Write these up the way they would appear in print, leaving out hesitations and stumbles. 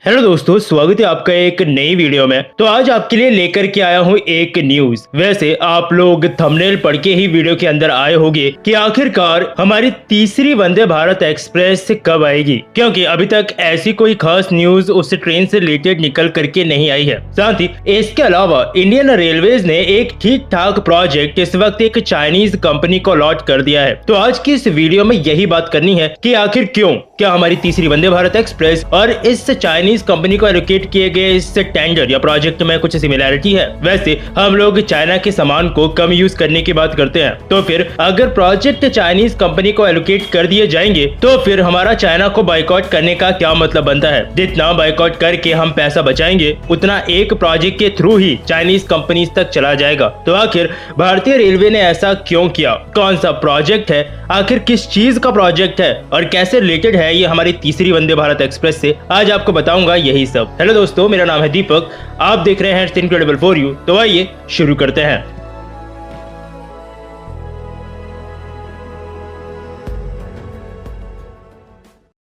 Hello दोस्तों, स्वागत है आपका एक नई वीडियो में। तो आज आपके लिए लेकर के आया हूँ एक न्यूज। वैसे आप लोग थंबनेल पढ़ के ही वीडियो के अंदर आए होंगे कि आखिरकार हमारी तीसरी वंदे भारत एक्सप्रेस कब आएगी, क्योंकि अभी तक ऐसी कोई खास न्यूज उस ट्रेन से रिलेटेड निकल करके नहीं आई है। साथ ही इसके अलावा इंडियन रेलवेज ने एक ठीक ठाक प्रोजेक्ट इस वक्त एक चाइनीज कंपनी को अलॉट कर दिया है। तो आज की इस वीडियो में यही बात करनी है कि आखिर क्या हमारी तीसरी वंदे भारत एक्सप्रेस और इस चाइनीज कंपनी को एलोकेट किए गए इस टेंडर या प्रोजेक्ट में कुछ सिमिलैरिटी है। वैसे हम लोग चाइना के सामान को कम यूज करने की बात करते हैं, तो फिर अगर प्रोजेक्ट चाइनीज कंपनी को एलोकेट कर दिए जाएंगे तो फिर हमारा चाइना को बाइकआउट करने का क्या मतलब बनता है। जितना बाइकआउट करके हम पैसा बचाएंगे उतना एक प्रोजेक्ट के थ्रू ही चाइनीज कंपनीज तक चला जाएगा। तो आखिर भारतीय रेलवे ने ऐसा क्यों किया, कौन सा प्रोजेक्ट है, आखिर किस चीज का प्रोजेक्ट है और कैसे रिलेटेड है ये हमारी तीसरी वंदे भारत एक्सप्रेस से, आज आपको बताऊंगा यही सब। हेलो दोस्तों, मेरा नाम है दीपक, आप देख रहे हैं इनक्रेडिबल फॉर यू। तो आइए शुरू करते हैं।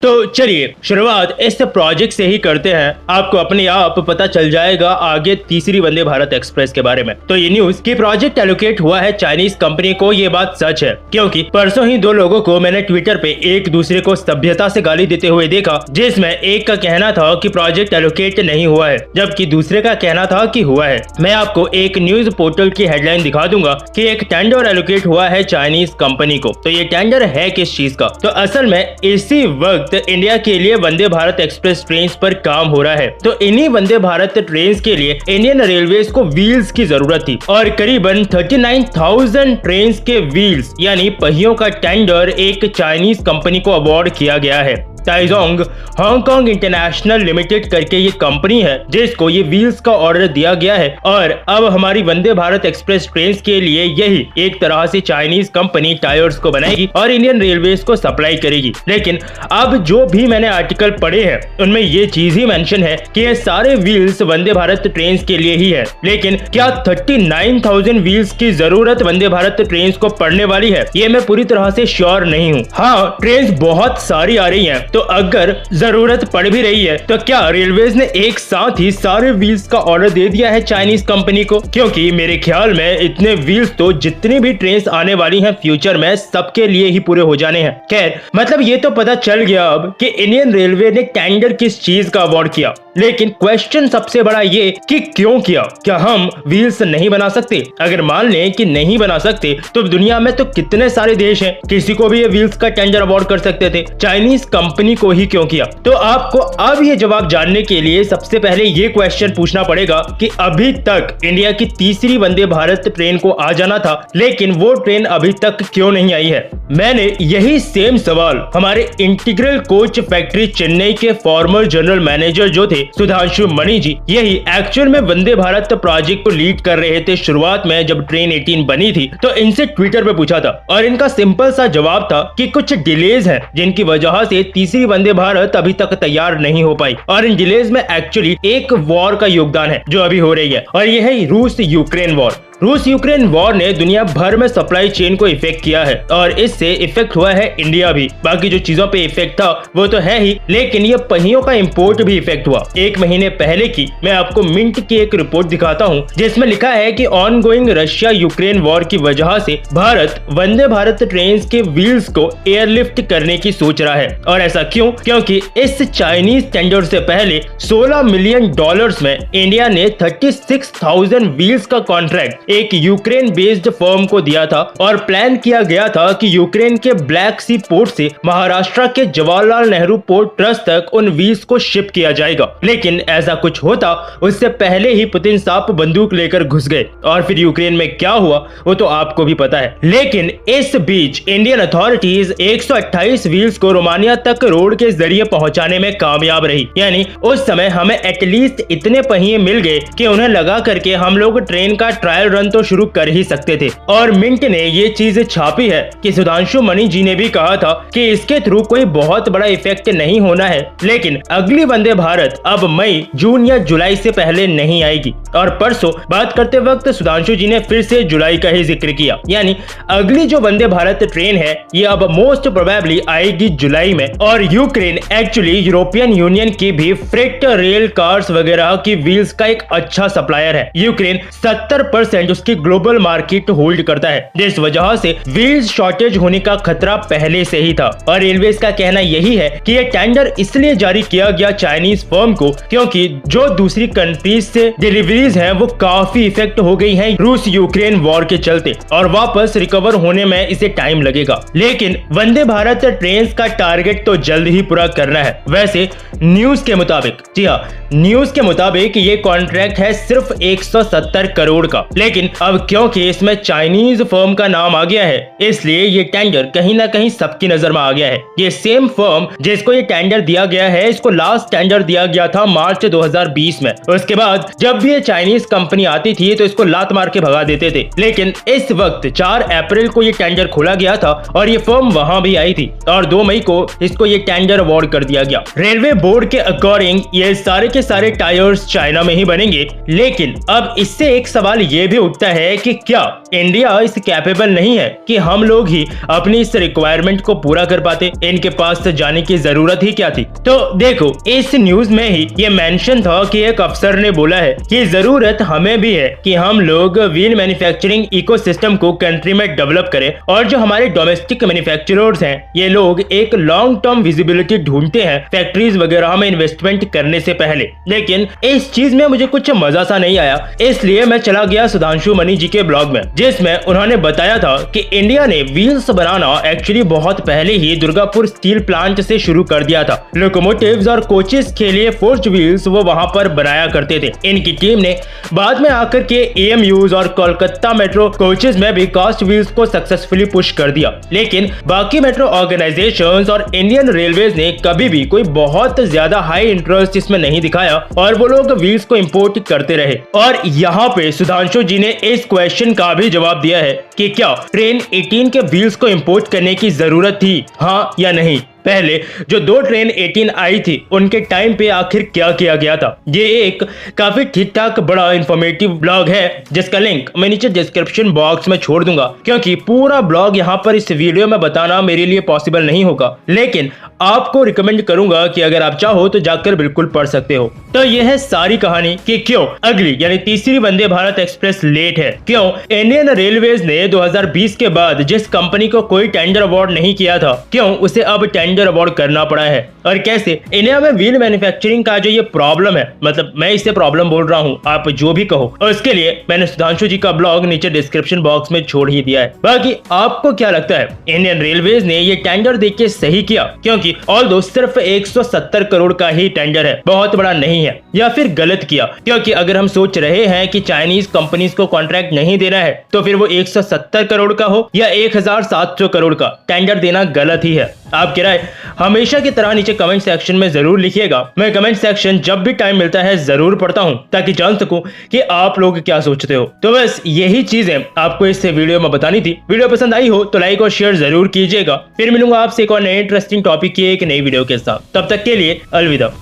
तो चलिए शुरुआत इस प्रोजेक्ट से ही करते हैं। आपको अपने आप पता चल जाएगा आगे तीसरी वंदे भारत एक्सप्रेस के बारे में। तो ये न्यूज कि प्रोजेक्ट एलोकेट हुआ है चाइनीज कंपनी को, ये बात सच है, क्योंकि परसों ही दो लोगों को मैंने ट्विटर पे एक दूसरे को सभ्यता से गाली देते हुए देखा, जिसमें एक का कहना था कि प्रोजेक्ट एलोकेट नहीं हुआ है जबकि दूसरे का कहना था कि हुआ है। मैं आपको एक न्यूज पोर्टल की हेडलाइन दिखा दूंगा कि एक टेंडर एलोकेट हुआ है चाइनीज कंपनी को। तो ये टेंडर है किस चीज का? तो असल में इसी वक्त इंडिया के लिए वंदे भारत एक्सप्रेस ट्रेन पर काम हो रहा है। तो इन्हीं वंदे भारत ट्रेन के लिए इंडियन रेलवेज को व्हील्स की जरूरत थी और करीबन 39,000 ट्रेन के व्हील्स यानी पहियों का टेंडर एक चाइनीज कंपनी को अवार्ड किया गया है। टाइजोंग हांगकांग इंटरनेशनल लिमिटेड करके ये कंपनी है जिसको ये व्हील्स का ऑर्डर दिया गया है और अब हमारी वंदे भारत एक्सप्रेस ट्रेन के लिए यही एक तरह से चाइनीज कंपनी टायर्स को बनाएगी और इंडियन रेलवेज को सप्लाई करेगी। लेकिन अब जो भी मैंने आर्टिकल पढ़े हैं उनमें ये चीज ही मेंशन है कि ये सारे व्हील्स वंदे भारत ट्रेन के लिए ही है। लेकिन क्या 39,000 व्हील्स की जरूरत वंदे भारत ट्रेन को पड़ने वाली है, ये मैं पूरी तरह से श्योर नहीं हूँ। हाँ, ट्रेन बहुत सारी आ रही है, तो अगर जरूरत पड़ भी रही है तो क्या रेलवेज ने एक साथ ही सारे व्हील्स का ऑर्डर दे दिया है चाइनीज कंपनी को? क्योंकि मेरे ख्याल में इतने व्हील्स तो जितनी भी ट्रेन आने वाली हैं फ्यूचर में सबके लिए ही पूरे हो जाने हैं। खैर, मतलब ये तो पता चल गया अब कि इंडियन रेलवे ने टेंडर किस चीज का अवार्ड किया, लेकिन क्वेश्चन सबसे बड़ा ये कि क्यों किया? क्या हम व्हील्स नहीं बना सकते? अगर मान लें कि नहीं बना सकते तो दुनिया में तो कितने सारे देश हैं, किसी को भी ये व्हील्स का टेंडर अवार्ड कर सकते थे, चाइनीज कंपनी को ही क्यों किया? तो आपको अब ये जवाब जानने के लिए सबसे पहले ये क्वेश्चन पूछना पड़ेगा कि अभी तक इंडिया की तीसरी वंदे भारत ट्रेन को आ जाना था, लेकिन वो ट्रेन अभी तक क्यों नहीं आई है? मैंने यही सेम सवाल हमारे इंटीग्रल कोच फैक्ट्री चेन्नई के फॉर्मर जनरल मैनेजर जो थे सुधांशु मणि जी, यही एक्चुअल में वंदे भारत प्रोजेक्ट को लीड कर रहे थे शुरुआत में जब ट्रेन 18 बनी थी, तो इनसे ट्विटर पे पूछा था और इनका सिंपल सा जवाब था कि कुछ डिलेज हैं जिनकी वजह से तीसरी वंदे भारत अभी तक तैयार नहीं हो पाई और इन डिलेज में एक्चुअली एक वॉर का योगदान है जो अभी हो रही है और यह है रूस यूक्रेन वॉर। रूस यूक्रेन वॉर ने दुनिया भर में सप्लाई चेन को इफेक्ट किया है और इससे इफेक्ट हुआ है इंडिया भी। बाकी जो चीजों पे इफेक्ट था वो तो है ही, लेकिन ये पहियों का इंपोर्ट भी इफेक्ट हुआ। एक महीने पहले की मैं आपको मिंट की एक रिपोर्ट दिखाता हूँ जिसमें लिखा है कि on going Russia Ukraine war की वजह से भारत वंदे भारत ट्रेन के व्हील्स को एयरलिफ्ट करने की सोच रहा है। और ऐसा क्यों? क्योंकि इस चाइनीज टेंडर से पहले $16 मिलियन में इंडिया ने 36,000 व्हील्स का कॉन्ट्रैक्ट एक यूक्रेन बेस्ड फर्म को दिया था और प्लान किया गया था कि यूक्रेन के ब्लैक सी पोर्ट से महाराष्ट्र के जवाहरलाल नेहरू पोर्ट ट्रस्ट तक उन व्हील्स को शिप किया जाएगा। लेकिन ऐसा कुछ होता उससे पहले ही पुतिन साहब बंदूक लेकर घुस गए और फिर यूक्रेन में क्या हुआ वो तो आपको भी पता है। लेकिन इस बीच इंडियन अथॉरिटीज 128 व्हील्स को रोमानिया तक रोड के जरिए पहुंचाने में कामयाब रही। यानी उस समय हमें एटलीस्ट इतने पहिए मिल गए कि उन्हें लगा करके हम लोग ट्रेन का ट्रायल रन तुरंत तो शुरू कर ही सकते थे। और मिंट ने ये चीज छापी है कि सुधांशु मणि जी ने भी कहा था कि इसके थ्रू कोई बहुत बड़ा इफेक्ट नहीं होना है, लेकिन अगली वंदे भारत अब मई, जून या जुलाई से पहले नहीं आएगी। और परसों बात करते वक्त सुधांशु जी ने फिर से जुलाई का ही जिक्र किया, यानी अगली जो वंदे भारत ट्रेन है ये अब मोस्ट प्रोबेबली आएगी जुलाई में। और यूक्रेन एक्चुअली यूरोपियन यूनियन की भी फ्रेट रेल कार्स वगैरह की व्हील्स का एक अच्छा सप्लायर है। यूक्रेन 70% उसकी ग्लोबल मार्केट होल्ड करता है, जिस वजह से व्हील्स शॉर्टेज होने का खतरा पहले से ही था। और रेलवेज का कहना यही है कि ये टेंडर इसलिए जारी किया गया चाइनीज फर्म को क्योंकि जो दूसरी कंट्रीज से डिलीवरीज हैं वो काफी इफेक्ट हो गई हैं रूस यूक्रेन वॉर के चलते, और वापस रिकवर होने में इसे टाइम लगेगा। लेकिन वंदे भारत ट्रेन का टारगेट तो जल्द ही पूरा करना है। वैसे न्यूज के मुताबिक, जी हाँ, न्यूज के मुताबिक ये कॉन्ट्रैक्ट है सिर्फ 170 करोड़ का, लेकिन अब क्योंकि इसमें चाइनीज फर्म का नाम आ गया है इसलिए ये टेंडर कहीं ना कहीं सबकी नजर में आ गया है। ये सेम फर्म जिसको ये टेंडर दिया गया है, इसको लास्ट टेंडर दिया गया था मार्च 2020 में। उसके बाद जब भी ये चाइनीज कंपनी आती थी तो इसको लात मार के भगा देते थे, लेकिन इस वक्त 4 अप्रैल को ये टेंडर खोला गया था और ये फर्म वहां भी आई थी और 2 मई को इसको ये टेंडर अवार्ड कर दिया गया। रेलवे बोर्ड के अकॉर्डिंग ये सारे के सारे टायर्स चाइना में ही बनेंगे, लेकिन अब इससे एक सवाल ये भी उठता है कि क्या इंडिया इस कैपेबल नहीं है कि हम लोग ही अपनी इस रिक्वायरमेंट को पूरा कर पाते? इनके पास जाने की जरूरत ही क्या थी? तो देखो, इस न्यूज में ही ये मेंशन था कि एक अफसर ने बोला है कि जरूरत हमें भी है कि हम लोग व्हील मैन्युफैक्चरिंग इकोसिस्टम को कंट्री में डेवलप करें, और जो हमारे डोमेस्टिक मैन्युफैक्चरर्स हैं ये लोग एक लॉन्ग टर्म विजिबिलिटी ढूंढते हैं फैक्ट्रीज वगैरह में इन्वेस्टमेंट करने से पहले। लेकिन इस चीज में मुझे कुछ मजा सा नहीं आया, इसलिए मैं चला गया सुधांशु मणि जी के ब्लॉग में, जिसमें उन्होंने बताया था कि इंडिया ने व्हील्स बनाना एक्चुअली बहुत पहले ही दुर्गापुर स्टील प्लांट से शुरू कर दिया था। लोकोमोटिव्स और कोचेस के लिए फोर्ज्ड व्हील्स वो वहां पर बनाया करते थे। इनकी टीम ने बाद में आकर के एएमयूज और कोलकाता मेट्रो कोचेस में भी कास्ट व्हील्स को सक्सेसफुली पुश कर दिया, लेकिन बाकी मेट्रो ऑर्गेनाइजेशंस और इंडियन रेलवेज ने कभी भी कोई बहुत ज्यादा हाई इंटरेस्ट इसमें नहीं दिखाया और वो लोग व्हील्स को इंपोर्ट करते रहे। और यहाँ पे सुधांशु जी ने इस क्वेश्चन का भी जवाब दिया है कि क्या ट्रेन 18 के व्हील्स को इंपोर्ट करने की जरूरत थी, हाँ या नहीं। पहले जो 2 ट्रेन 18 आई थी उनके टाइम पे आखिर क्या किया गया था। ये एक काफी ठीक ठाक बड़ा इंफॉर्मेटिव ब्लॉग है जिसका लिंक मैं नीचे डिस्क्रिप्शन बॉक्स में छोड़ दूंगा, क्योंकि पूरा ब्लॉग यहाँ पर इस वीडियो में बताना मेरे लिए पॉसिबल नहीं होगा, लेकिन आपको रिकमेंड करूंगा कि अगर आप चाहो तो जाकर बिल्कुल पढ़ सकते हो। तो यह है सारी कहानी कि क्यों अगली यानी तीसरी वंदे भारत एक्सप्रेस लेट है, क्यों इंडियन रेलवेज ने 2020 के बाद जिस कंपनी को कोई टेंडर अवार्ड नहीं किया था, क्यों उसे अब टेंडर अवार्ड करना पड़ा है, और कैसे इंडिया में व्हील मैन्युफैक्चरिंग का जो ये प्रॉब्लम है, मतलब मैं इसे प्रॉब्लम बोल रहा हूँ, आप जो भी कहो, और उसके लिए मैंने सुधांशु जी का ब्लॉग नीचे डिस्क्रिप्शन बॉक्स में छोड़ ही दिया है। बाकी आपको क्या लगता है, इंडियन रेलवेज ने ये टेंडर देके सही किया? क्योंकि ऑल्दो सिर्फ 170 करोड़ का ही टेंडर है, बहुत बड़ा नहीं है, या फिर गलत किया? क्योंकि अगर हम सोच रहे हैं कि चाइनीज कंपनीज को कॉन्ट्रैक्ट नहीं देना है तो फिर वो 170 करोड़ का हो या 1700 करोड़ का, टेंडर देना गलत ही है। आपकी राय हमेशा की तरह नीचे कमेंट सेक्शन में जरूर लिखिएगा। मैं कमेंट सेक्शन जब भी टाइम मिलता है जरूर पढ़ता हूं ताकि जान सकूं कि आप लोग क्या सोचते हो। तो बस यही चीजें आपको इस वीडियो में बतानी थी। वीडियो पसंद आई हो तो लाइक और शेयर जरूर कीजिएगा। फिर मिलूंगा आपसे एक और नए इंटरेस्टिंग टॉपिक की एक नई वीडियो के साथ। तब तक के लिए अलविदा।